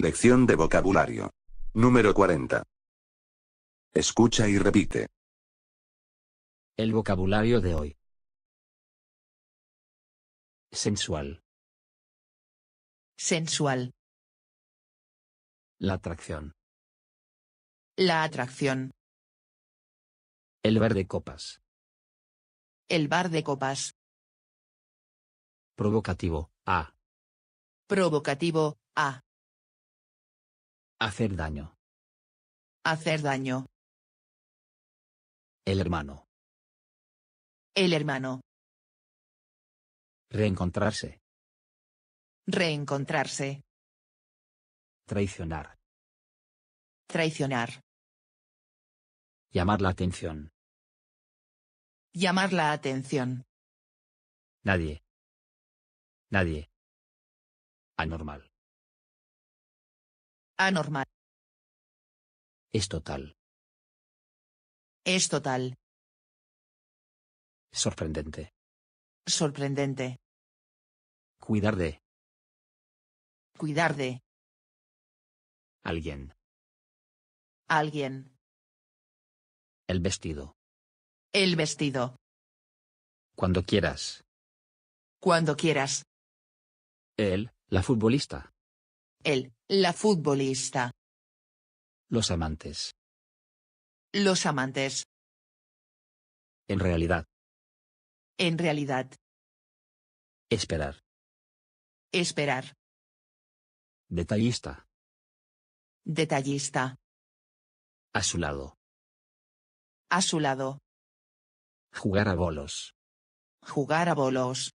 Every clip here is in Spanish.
Lección de vocabulario. Número 40. Escucha y repite. El vocabulario de hoy. Sensual. Sensual. La atracción. La atracción. El bar de copas. El bar de copas. Provocativo. A. Provocativo. A. Hacer daño. Hacer daño. El hermano. El hermano. Reencontrarse. Reencontrarse. Traicionar. Traicionar. Llamar la atención. Llamar la atención. Nadie. Nadie. Anormal. Anormal. Es total. Es total. Sorprendente. Sorprendente. Cuidar de. Cuidar de. Alguien. Alguien. El vestido. El vestido. Cuando quieras. Cuando quieras. Él, la futbolista. Él, la futbolista. Los amantes. Los amantes. En realidad. En realidad. Esperar. Esperar. Detallista. Detallista. A su lado. A su lado. Jugar a bolos. Jugar a bolos.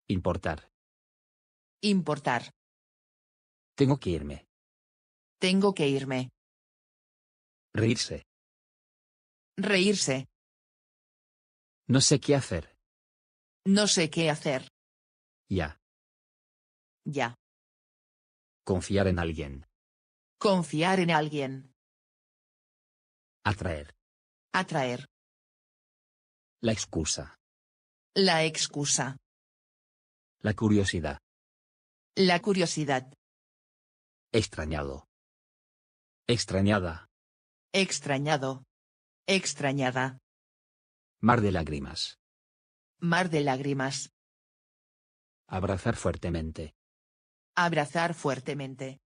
Importar. Importar. Tengo que irme. Tengo que irme. Reírse. Reírse. No sé qué hacer. No sé qué hacer. Ya. Ya. Confiar en alguien. Confiar en alguien. Atraer. Atraer. La excusa. La excusa. La curiosidad. La curiosidad. Extrañado. Extrañada. Extrañado. Extrañada. Mar de lágrimas. Mar de lágrimas. Abrazar fuertemente. Abrazar fuertemente.